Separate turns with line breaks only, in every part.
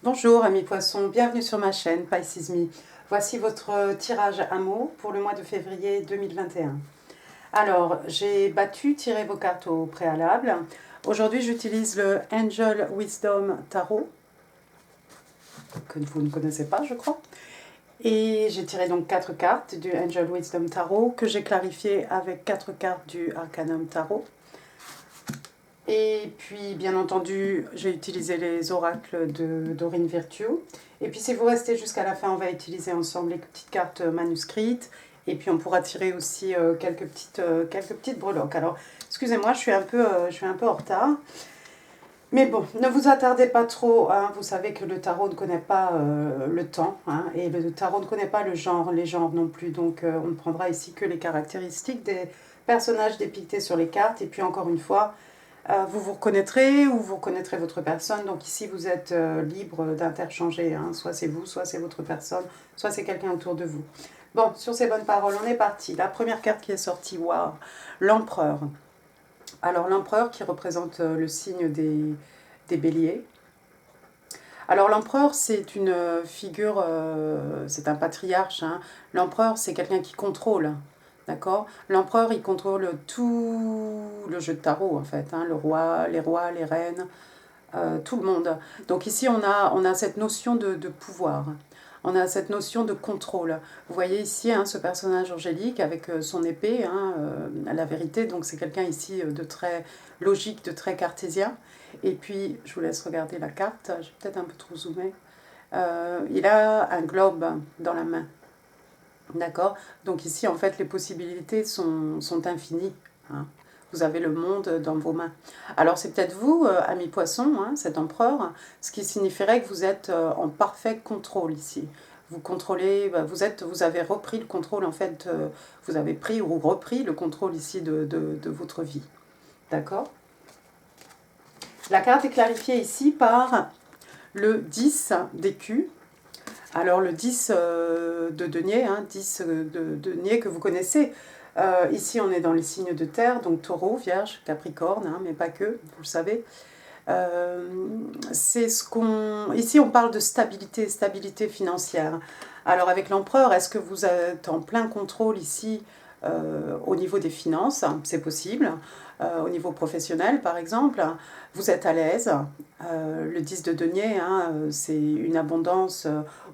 Bonjour amis poissons, bienvenue sur ma chaîne Pisces Me. Voici votre tirage amour pour le mois de février 2021. Alors, j'ai tiré vos cartes au préalable. Aujourd'hui, j'utilise le Angel Wisdom Tarot, que vous ne connaissez pas, je crois. Et j'ai tiré donc 4 cartes du Angel Wisdom Tarot, que j'ai clarifié avec 4 cartes du Arcanum Tarot. Et puis, bien entendu, j'ai utilisé les oracles de Dorine Virtue. Et puis, si vous restez jusqu'à la fin, on va utiliser ensemble les petites cartes manuscrites. Et puis, on pourra tirer aussi quelques petites breloques. Alors, excusez-moi, je suis un peu en retard. Mais bon, ne vous attardez pas trop. Hein. Vous savez que le tarot ne connaît pas le temps. Hein, et le tarot ne connaît pas le genre, les genres non plus. Donc, on ne prendra ici que les caractéristiques des personnages dépictés sur les cartes. Et puis, encore une fois, vous vous reconnaîtrez ou vous reconnaîtrez votre personne. Donc ici, vous êtes libre d'interchanger. Hein. Soit c'est vous, soit c'est votre personne, soit c'est quelqu'un autour de vous. Bon, sur ces bonnes paroles, on est parti. La première carte qui est sortie, waouh, l'empereur. Alors l'empereur qui représente le signe des béliers. Alors l'empereur, c'est une figure, c'est un patriarche. Hein. L'empereur, c'est quelqu'un qui contrôle. D'accord. L'empereur, il contrôle tout le jeu de tarot, en fait. Hein, le roi, les reines, tout le monde. Donc ici, on a cette notion de pouvoir. On a cette notion de contrôle. Vous voyez ici hein, ce personnage angélique avec son épée, hein, la vérité. Donc c'est quelqu'un ici de très logique, de très cartésien. Et puis, je vous laisse regarder la carte. J'ai peut-être un peu trop zoomé. Il a un globe dans la main. D'accord. Donc ici, en fait, les possibilités sont infinies. Hein. Vous avez le monde dans vos mains. Alors, c'est peut-être vous, ami poisson, hein, cet empereur, ce qui signifierait que vous êtes en parfait contrôle ici. Vous contrôlez, vous avez repris le contrôle, en fait, vous avez pris ou repris le contrôle ici de votre vie. D'accord. La carte est clarifiée ici par le 10 d'écus. Alors le 10 de denier, hein, 10 de denier que vous connaissez, ici on est dans les signes de terre, donc taureau, vierge, capricorne, hein, mais pas que, vous le savez. C'est ce qu'on... Ici on parle de stabilité, stabilité financière. Alors avec l'empereur, est-ce que vous êtes en plein contrôle ici au niveau des finances? C'est possible. Au niveau professionnel par exemple, vous êtes à l'aise. Le 10 de denier, hein, c'est une abondance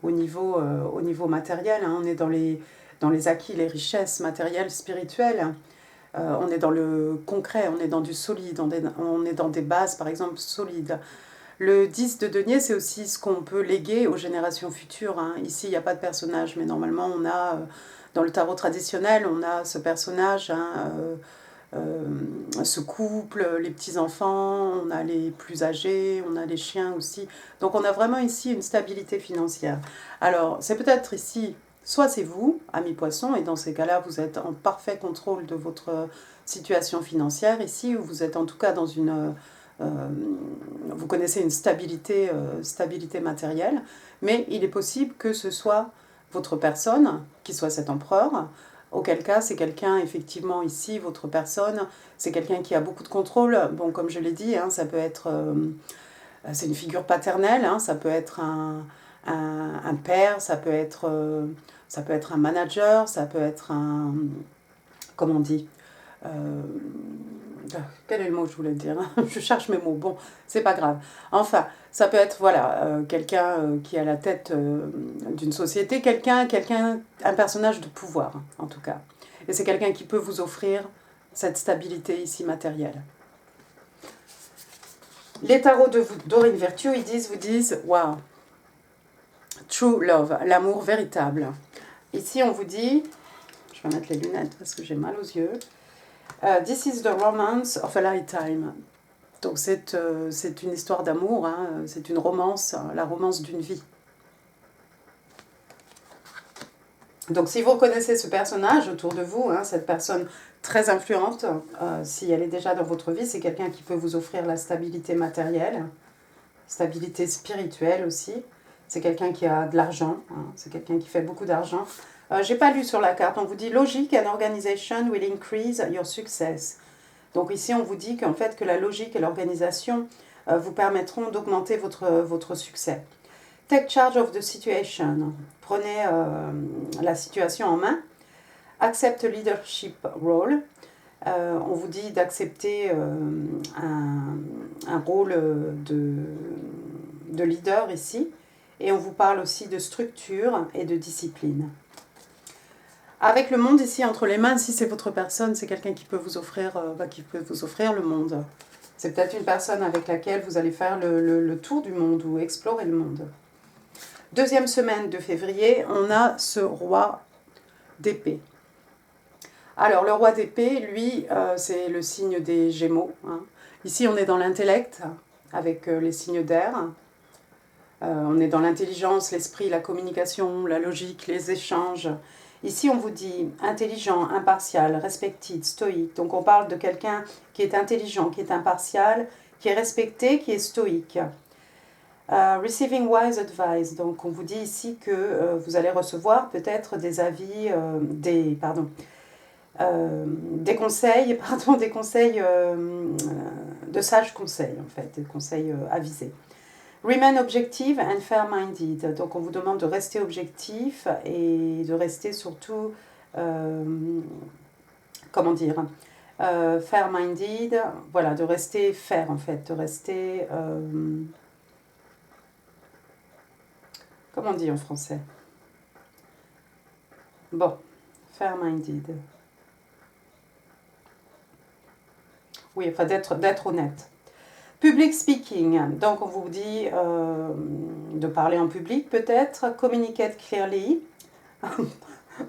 au niveau matériel. Hein. On est dans les acquis, les richesses matérielles, spirituelles. On est dans le concret, on est dans du solide, on est dans des bases par exemple solides. Le 10 de denier, c'est aussi ce qu'on peut léguer aux générations futures. Hein. Ici, il n'y a pas de personnage, mais normalement, on a, dans le tarot traditionnel, on a ce personnage, hein, ce couple, les petits-enfants, on a les plus âgés, on a les chiens aussi. Donc, on a vraiment ici une stabilité financière. Alors, c'est peut-être ici, soit c'est vous, ami poisson, et dans ces cas-là, vous êtes en parfait contrôle de votre situation financière ici, ou vous êtes en tout cas dans une... vous connaissez une stabilité, stabilité matérielle, mais il est possible que ce soit votre personne, qui soit cet empereur, auquel cas c'est quelqu'un, effectivement ici, votre personne, c'est quelqu'un qui a beaucoup de contrôle, bon comme je l'ai dit, hein, ça peut être, c'est une figure paternelle, hein, ça peut être un père, ça peut être un manager, ça peut être un, comment on dit, euh, quel est le mot que je voulais dire? Je cherche mes mots. Bon, c'est pas grave. Enfin, ça peut être voilà quelqu'un qui est à la tête d'une société, un personnage de pouvoir en tout cas. Et c'est quelqu'un qui peut vous offrir cette stabilité ici matérielle. Les tarots de Dorine Virtue, vous disent, wow, true love, l'amour véritable. Ici, on vous dit, je vais mettre les lunettes parce que j'ai mal aux yeux. This is the romance of a lifetime. Donc c'est une histoire d'amour, hein, c'est une romance, la romance d'une vie. Donc si vous reconnaissez ce personnage autour de vous, hein, cette personne très influente, si elle est déjà dans votre vie, c'est quelqu'un qui peut vous offrir la stabilité matérielle, stabilité spirituelle aussi. C'est quelqu'un qui a de l'argent, hein, c'est quelqu'un qui fait beaucoup d'argent. J'ai pas lu sur la carte, on vous dit « Logic and organization will increase your success ». Donc ici, on vous dit qu'en fait, que la logique et l'organisation vous permettront d'augmenter votre succès. Take charge of the situation. Prenez la situation en main. Accept a leadership role. On vous dit d'accepter un rôle de leader ici. Et on vous parle aussi de structure et de discipline. Avec le monde ici entre les mains, si c'est votre personne, c'est quelqu'un qui peut vous offrir le monde. C'est peut-être une personne avec laquelle vous allez faire le tour du monde ou explorer le monde. Deuxième semaine de février, on a ce roi d'épée. Alors, le roi d'épée, lui, c'est le signe des Gémeaux. Hein. Ici, on est dans l'intellect, avec les signes d'air. On est dans l'intelligence, l'esprit, la communication, la logique, les échanges. Ici, on vous dit intelligent, impartial, respected, stoïque. Donc, on parle de quelqu'un qui est intelligent, qui est impartial, qui est respecté, qui est stoïque. Receiving wise advice. Donc, on vous dit ici que vous allez recevoir peut-être des avis, des conseils, de sages conseils, en fait, des conseils avisés. Remain objective and fair-minded. Donc, on vous demande de rester objectif et de rester surtout, fair-minded, voilà, de rester fair, en fait, de rester, comment on dit en français? Bon, fair-minded. Oui, enfin, d'être honnête. Public speaking, donc on vous dit de parler en public peut-être, communicate clearly,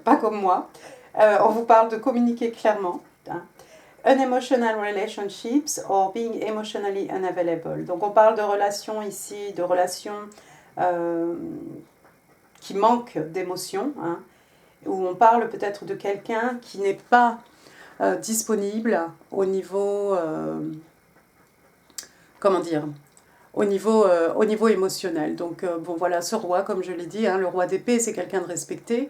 pas comme moi, on vous parle de communiquer clairement, hein. Unemotional relationships or being emotionally unavailable, donc on parle de relations ici, de relations qui manquent d'émotion, hein, où on parle peut-être de quelqu'un qui n'est pas disponible au niveau... au niveau émotionnel. Donc, bon, voilà, ce roi, comme je l'ai dit, hein, le roi d'épée, c'est quelqu'un de respecté,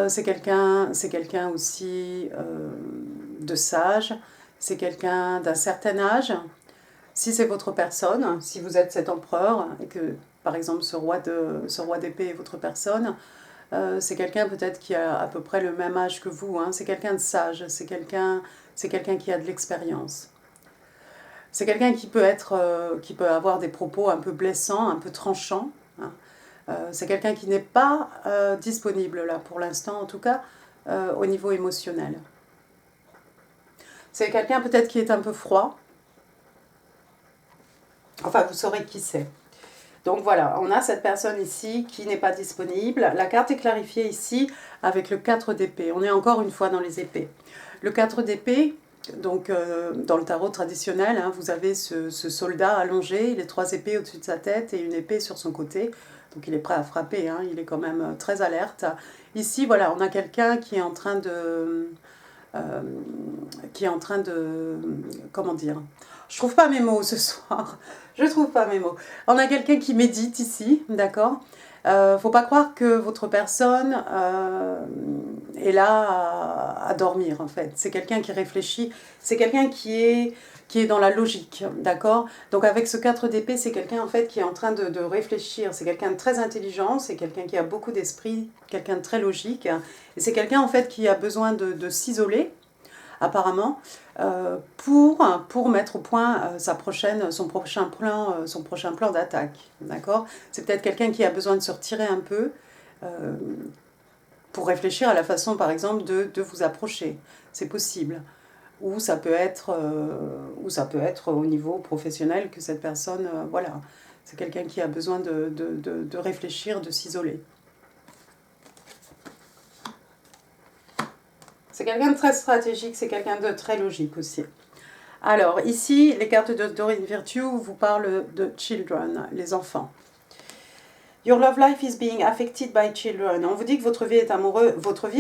c'est quelqu'un aussi de sage, c'est quelqu'un d'un certain âge. Si c'est votre personne, si vous êtes cet empereur, et que, par exemple, ce roi d'épée est votre personne, c'est quelqu'un peut-être qui a à peu près le même âge que vous, hein, c'est quelqu'un de sage, c'est quelqu'un qui a de l'expérience. C'est quelqu'un qui peut avoir des propos un peu blessants, un peu tranchants. Hein. C'est quelqu'un qui n'est pas disponible là pour l'instant, en tout cas au niveau émotionnel. C'est quelqu'un peut-être qui est un peu froid. Enfin, vous saurez qui c'est. Donc voilà, on a cette personne ici qui n'est pas disponible. La carte est clarifiée ici avec le 4 d'épée. On est encore une fois dans les épées. Le 4 d'épée... Donc, dans le tarot traditionnel, hein, vous avez ce soldat allongé, les 3 épées au-dessus de sa tête et une épée sur son côté. Donc, il est prêt à frapper, hein, il est quand même très alerte. Ici, voilà, on a quelqu'un qui est en train de... comment dire? Je trouve pas mes mots ce soir. Je trouve pas mes mots. On a quelqu'un qui médite ici, d'accord? Faut pas croire que votre personne est là à dormir, en fait. C'est quelqu'un qui réfléchit, c'est quelqu'un qui est dans la logique, d'accord? Donc avec ce 4 d'épée, c'est quelqu'un en fait qui est en train de réfléchir, c'est quelqu'un de très intelligent, c'est quelqu'un qui a beaucoup d'esprit, quelqu'un de très logique, et c'est quelqu'un en fait qui a besoin de s'isoler, apparemment, pour mettre au point son prochain plan d'attaque, d'accord? C'est peut-être quelqu'un qui a besoin de se retirer un peu pour réfléchir à la façon, par exemple, de vous approcher. C'est possible. Ou ça peut être au niveau professionnel que cette personne, voilà, c'est quelqu'un qui a besoin de réfléchir, de s'isoler. C'est quelqu'un de très stratégique, c'est quelqu'un de très logique aussi. Alors ici, les cartes de Doreen Virtue vous parlent de children, les enfants. Your love life is being affected by children. On vous dit que votre vie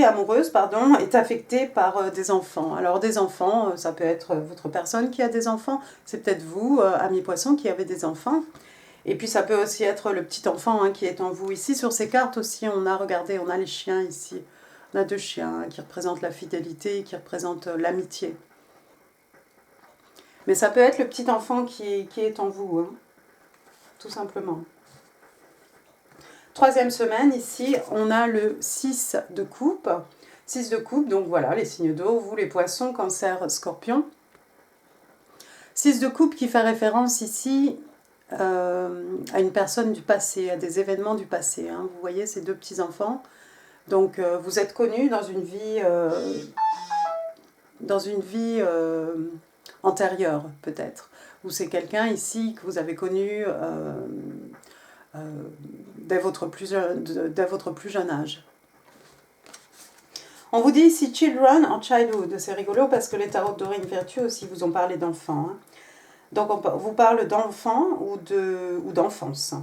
amoureuse est affectée par des enfants. Alors des enfants, ça peut être votre personne qui a des enfants, c'est peut-être vous, ami poisson, qui avez des enfants. Et puis ça peut aussi être le petit enfant qui est en vous. Ici sur ces cartes aussi, on a les chiens ici. On a 2 chiens qui représentent la fidélité, qui représentent l'amitié. Mais ça peut être le petit enfant qui est en vous, hein, tout simplement. Troisième semaine, ici, on a le 6 de coupe. 6 de coupe, donc voilà, les signes d'eau, vous les poissons, cancer, scorpion. 6 de coupe qui fait référence ici à une personne du passé, à des événements du passé. Hein. Vous voyez ces deux petits-enfants. Donc vous êtes connus dans une vie antérieure, peut-être. Ou c'est quelqu'un ici que vous avez connu dès votre plus jeune âge. On vous dit ici children or childhood, c'est rigolo parce que les tarots de Doreen Virtue aussi vous ont parlé d'enfants. Hein. Donc on vous parle d'enfants ou d'enfance.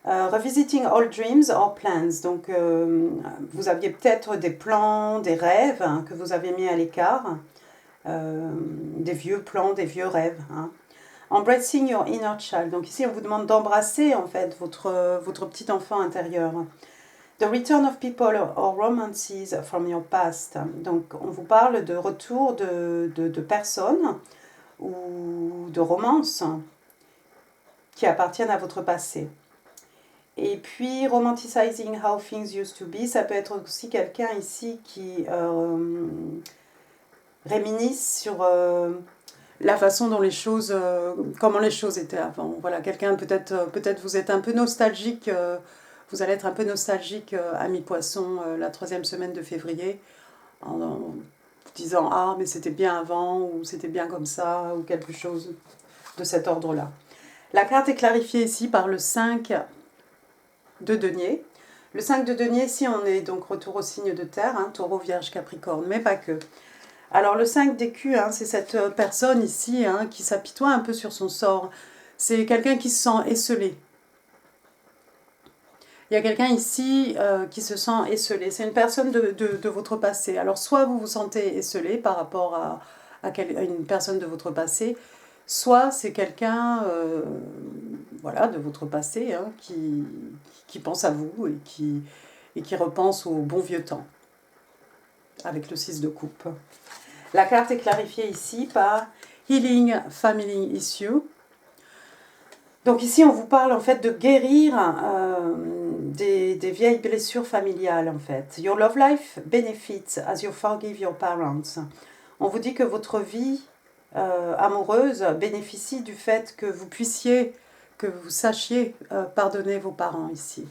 Revisiting all dreams or plans, donc vous aviez peut-être des plans, des rêves hein, que vous avez mis à l'écart, des vieux plans, des vieux rêves. Hein. Embracing your inner child, donc ici on vous demande d'embrasser en fait votre petit enfant intérieur. The return of people or romances from your past. Donc, on vous parle de retour de personnes ou de romances qui appartiennent à votre passé. Et puis, romanticizing how things used to be, ça peut être aussi quelqu'un ici qui réminisce sur la façon dont les choses, comment les choses étaient avant. Voilà, quelqu'un peut-être vous êtes un peu nostalgique. Vous allez être un peu nostalgique à mi-poisson la troisième semaine de février en vous disant « Ah, mais c'était bien avant » ou « C'était bien comme ça » ou quelque chose de cet ordre-là. La carte est clarifiée ici par le 5 de denier. Le 5 de denier, ici, on est donc retour au signe de terre, hein, taureau, vierge, capricorne, mais pas que. Alors le 5 d'écu, hein, c'est cette personne ici hein, qui s'apitoie un peu sur son sort. C'est quelqu'un qui se sent esselé. Il y a quelqu'un ici qui se sent esselé. C'est une personne de votre passé. Alors, soit vous vous sentez esselé par rapport à une personne de votre passé, soit c'est quelqu'un voilà, de votre passé hein, qui pense à vous et qui repense au bon vieux temps, avec le 6 de coupe. La carte est clarifiée ici par Healing Family Issue. Donc ici, on vous parle en fait de guérir des vieilles blessures familiales en fait. Your love life benefits as you forgive your parents. On vous dit que votre vie amoureuse bénéficie du fait que vous puissiez, que vous sachiez pardonner vos parents ici.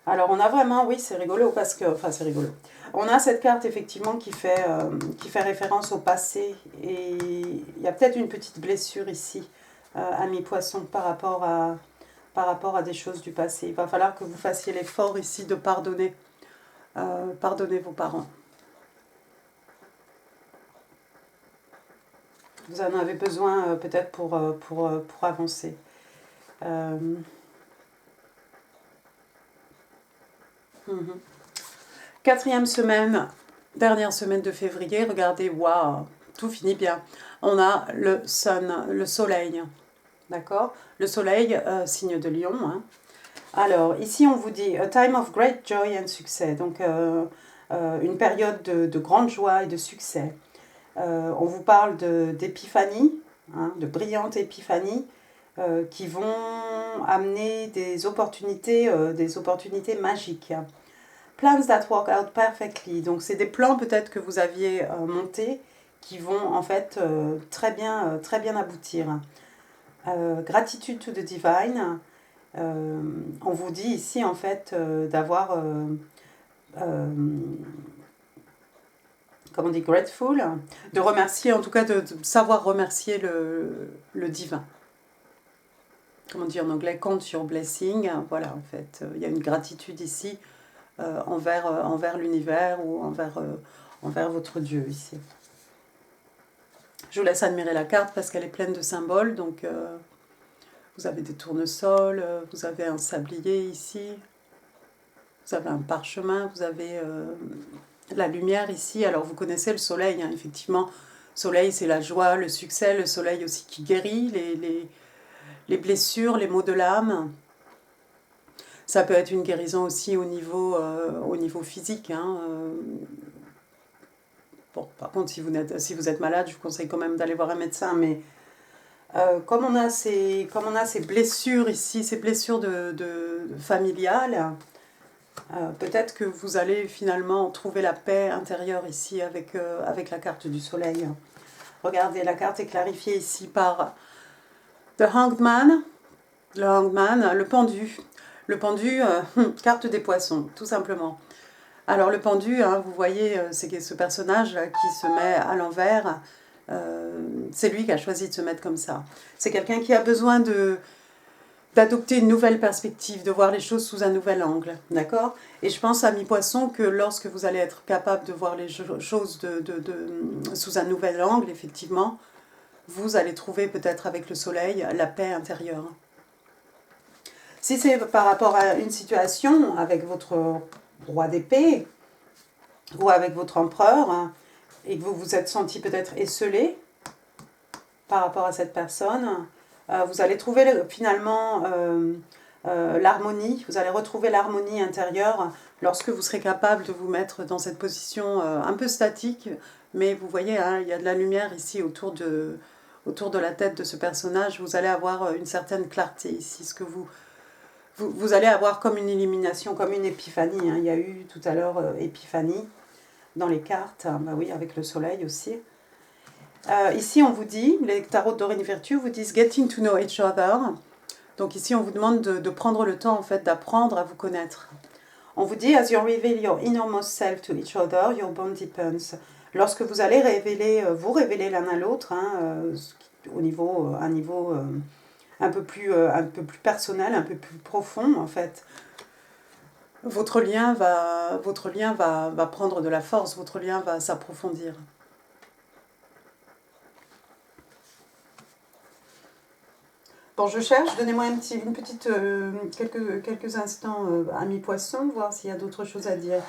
Alors on a vraiment, oui c'est rigolo parce que, enfin c'est rigolo. On a cette carte effectivement qui fait référence au passé et il y a peut-être une petite blessure ici. À mi-poisson par rapport à des choses du passé. Il va falloir que vous fassiez l'effort ici de pardonner vos parents. Vous en avez besoin peut-être pour avancer. Quatrième semaine, dernière semaine de février, regardez, waouh, tout finit bien. On a le sun, le soleil. D'accord? Le soleil, signe de lion. Hein. Alors, ici, on vous dit « A time of great joy and success ». Donc, une période de grande joie et de succès. On vous parle d'épiphanie, hein, de brillantes épiphanies qui vont amener des opportunités magiques. Plans that work out perfectly. Donc, c'est des plans peut-être que vous aviez montés qui vont en fait très bien aboutir. Gratitude to the divine, on vous dit ici en fait d'avoir, comment on dit, grateful, de remercier, en tout cas de savoir remercier le divin. Comment dire en anglais, count your blessing, voilà en fait, il y a une gratitude ici envers l'univers ou envers votre Dieu ici. Je vous laisse admirer la carte parce qu'elle est pleine de symboles. Donc, vous avez des tournesols, vous avez un sablier ici, vous avez un parchemin, vous avez la lumière ici. Alors, vous connaissez le soleil, hein, effectivement. Le soleil, c'est la joie, le succès. Le soleil aussi qui guérit les blessures, les maux de l'âme. Ça peut être une guérison aussi au niveau physique, hein, Bon, par contre, si vous êtes malade, je vous conseille quand même d'aller voir un médecin, mais Comme on a ces blessures ici, ces blessures familiales, peut-être que vous allez finalement trouver la paix intérieure ici avec la carte du soleil. Regardez, la carte est clarifiée ici par The Hanged Man, le pendu. Le pendu, carte des poissons, tout simplement. Alors le pendu, hein, vous voyez, c'est ce personnage qui se met à l'envers. C'est lui qui a choisi de se mettre comme ça. C'est quelqu'un qui a besoin d'adopter une nouvelle perspective, de voir les choses sous un nouvel angle, d'accord? Et je pense à mi-poisson que lorsque vous allez être capable de voir les choses sous un nouvel angle, effectivement, vous allez trouver peut-être avec le soleil la paix intérieure. Si c'est par rapport à une situation avec votre roi d'épée ou avec votre empereur, hein, et que vous vous êtes senti peut-être esseulé par rapport à cette personne, vous allez trouver finalement l'harmonie, vous allez retrouver l'harmonie intérieure lorsque vous serez capable de vous mettre dans cette position un peu statique, mais vous voyez, hein, il y a de la lumière ici autour de la tête de ce personnage, vous allez avoir une certaine clarté ici, ce que vous allez avoir comme une illumination, comme une épiphanie, hein. Il y a eu tout à l'heure épiphanie dans les cartes, bah oui, avec le soleil aussi. Ici, on vous dit, les tarots de Doreen Virtue vous disent « Getting to know each other ». Donc ici, on vous demande de prendre le temps, en fait, d'apprendre à vous connaître. On vous dit « As you reveal your innermost self to each other, your bond deepens ». Lorsque vous allez vous révéler l'un à l'autre, hein, au niveau, un niveau un peu plus personnel, un peu plus profond, en fait, votre lien va prendre de la force, votre lien va s'approfondir. Bon, je cherche, donnez-moi quelques instants à mi-poisson, voir s'il y a d'autres choses à dire.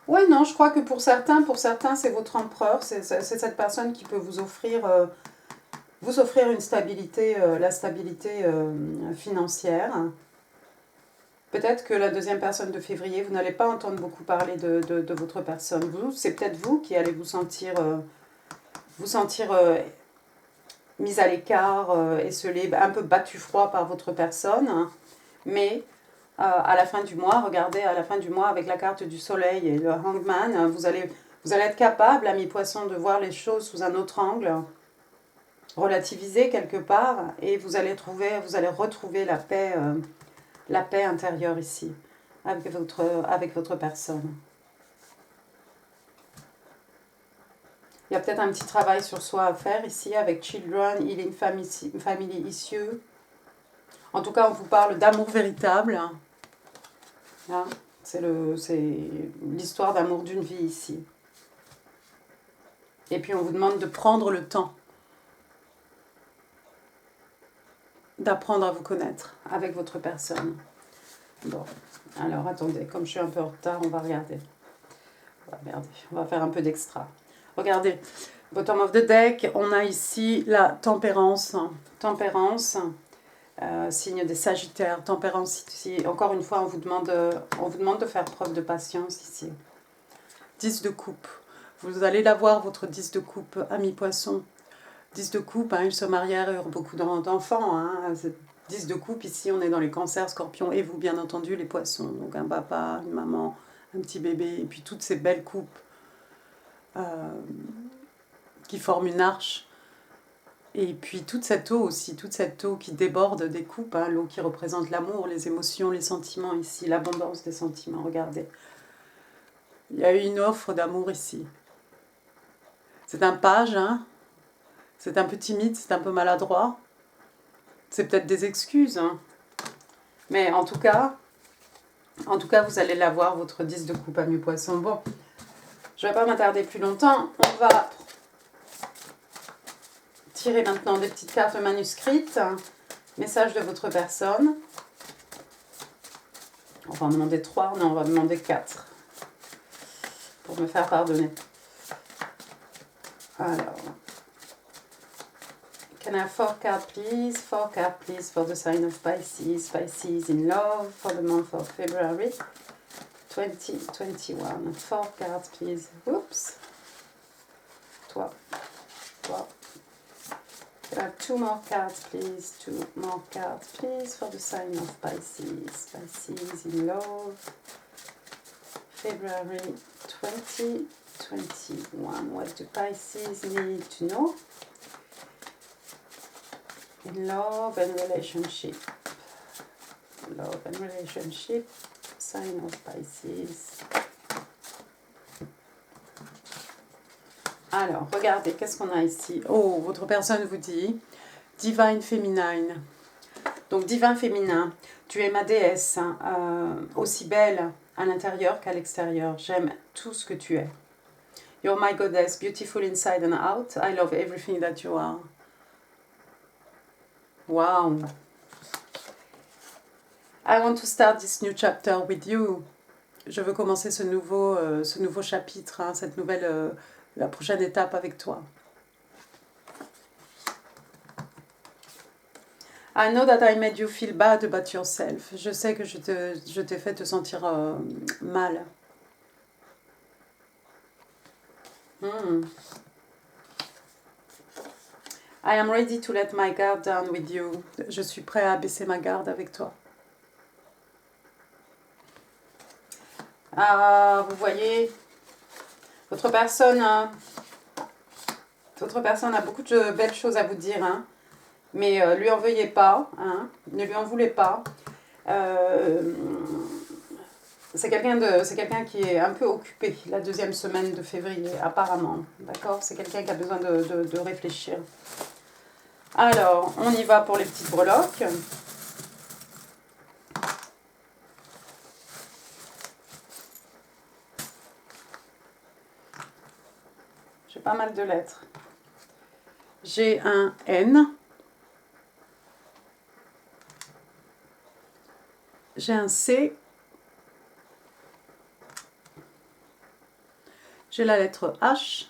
Oui, non, je crois que pour certains c'est votre empereur, c'est cette personne qui peut vous offrir une stabilité, la stabilité financière. Peut-être que la deuxième personne de février, vous n'allez pas entendre beaucoup parler de votre personne. C'est peut-être vous qui allez vous sentir mise à l'écart, esselé, un peu battu froid par votre personne. Hein. Mais à la fin du mois, regardez, à la fin du mois, avec la carte du soleil et le hangman, vous allez être capable, à mi-poisson, de voir les choses sous un autre angle, relativiser quelque part, et vous allez retrouver la paix intérieure ici, avec votre personne. Il y a peut-être un petit travail sur soi à faire ici, avec Children, Healing Family Issue. En tout cas, on vous parle d'amour véritable. Hein, c'est l'histoire d'amour d'une vie ici. Et puis, on vous demande de prendre le temps d'apprendre à vous connaître avec votre personne. Bon, alors attendez, comme je suis un peu en retard, on va regarder. On va faire un peu d'extra. Regardez, bottom of the deck, on a ici la tempérance. Tempérance, signe des Sagittaires. Tempérance ici, encore une fois, on vous demande de faire preuve de patience ici. 10 de coupe. Vous allez l'avoir, votre 10 de coupe, ami poisson. 10 de coupe, hein, ils se marièrent et eurent beaucoup d'enfants. Hein. 10 de coupe, ici, on est dans les cancers, scorpions, et vous, bien entendu, les poissons. Donc un papa, une maman, un petit bébé, et puis toutes ces belles coupes qui forment une arche. Et puis toute cette eau aussi, toute cette eau qui déborde des coupes, hein, l'eau qui représente l'amour, les émotions, les sentiments ici, l'abondance des sentiments, regardez. Il y a eu une offre d'amour ici. C'est un page, hein. C'est un peu timide, c'est un peu maladroit. C'est peut-être des excuses, hein. Mais en tout cas, vous allez l'avoir, votre 10 de coupe à mi-poisson. Bon, je ne vais pas m'attarder plus longtemps. On va tirer maintenant des petites cartes manuscrites. Message de votre personne. On va en demander 3, non, on va demander 4. Pour me faire pardonner. Alors, can I have 4 cards please? 4 cards please for the sign of Pisces. Pisces in love for the month of February. 2021. 4 cards, please. Oops. Toi. 2 more cards, please. 2 more cards, please, for the sign of Pisces. Pisces in love. February 2021. What do Pisces need to know? In love and relationship. Love and relationship. Sign of Pisces. Alors, regardez, qu'est-ce qu'on a ici? Oh, votre personne vous dit Divine Feminine. Donc, divin féminin, tu es ma déesse, aussi belle à l'intérieur qu'à l'extérieur. J'aime tout ce que tu es. You're my goddess, beautiful inside and out. I love everything that you are. Wow. I want to start this new chapter with you. Je veux commencer ce nouveau chapitre, hein, cette nouvelle, la prochaine étape avec toi. I know that I made you feel bad about yourself. Je sais que je t'ai fait te sentir mal. I am ready to let my guard down with you. Je suis prêt à baisser ma garde avec toi. Ah, vous voyez, votre personne a beaucoup de belles choses à vous dire, hein, mais lui en veuillez pas, hein, ne lui en voulez pas. C'est quelqu'un qui est un peu occupé la deuxième semaine de février, apparemment. D'accord? C'est quelqu'un qui a besoin de réfléchir. Alors, on y va pour les petites breloques. J'ai pas mal de lettres. J'ai un N. J'ai un C. J'ai la lettre H.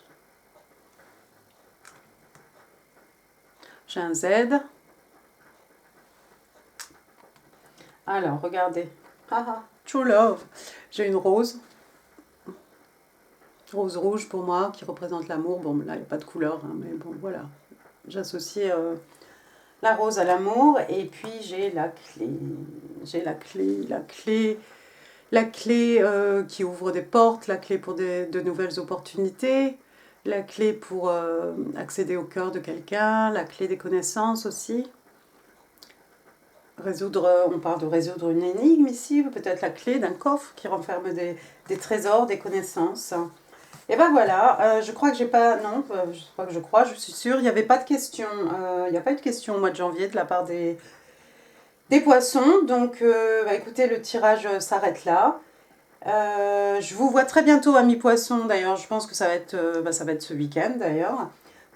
J'ai un Z. Alors, regardez. True love. J'ai une rose. Rose rouge pour moi, qui représente l'amour. Bon, là, il n'y a pas de couleur, hein, mais bon, voilà. J'associe la rose à l'amour. Et puis, j'ai la clé. J'ai la clé qui ouvre des portes, la clé pour de nouvelles opportunités, la clé pour accéder au cœur de quelqu'un, la clé des connaissances aussi. On parle de résoudre une énigme ici, peut-être la clé d'un coffre qui renferme des trésors, des connaissances. Et ben voilà, je crois que j'ai pas, non, je suis sûre, il n'y avait pas de questions, il n'y a pas eu de questions au mois de janvier de la part des poissons, donc écoutez, le tirage s'arrête là. Je vous vois très bientôt, amis poissons, d'ailleurs, je pense que ça va être ce week-end d'ailleurs,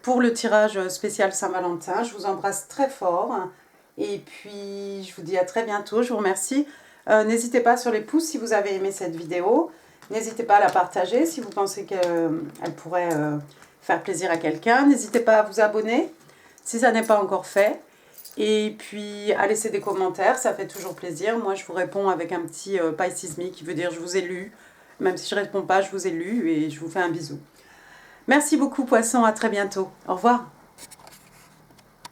pour le tirage spécial Saint-Valentin. Je vous embrasse très fort, et puis je vous dis à très bientôt, je vous remercie. N'hésitez pas sur les pouces si vous avez aimé cette vidéo, n'hésitez pas à la partager si vous pensez qu'elle pourrait faire plaisir à quelqu'un, n'hésitez pas à vous abonner si ça n'est pas encore fait. Et puis, à laisser des commentaires, ça fait toujours plaisir. Moi, je vous réponds avec un petit Pisces Me qui veut dire je vous ai lu. Même si je ne réponds pas, je vous ai lu et je vous fais un bisou. Merci beaucoup, poissons. À très bientôt. Au revoir.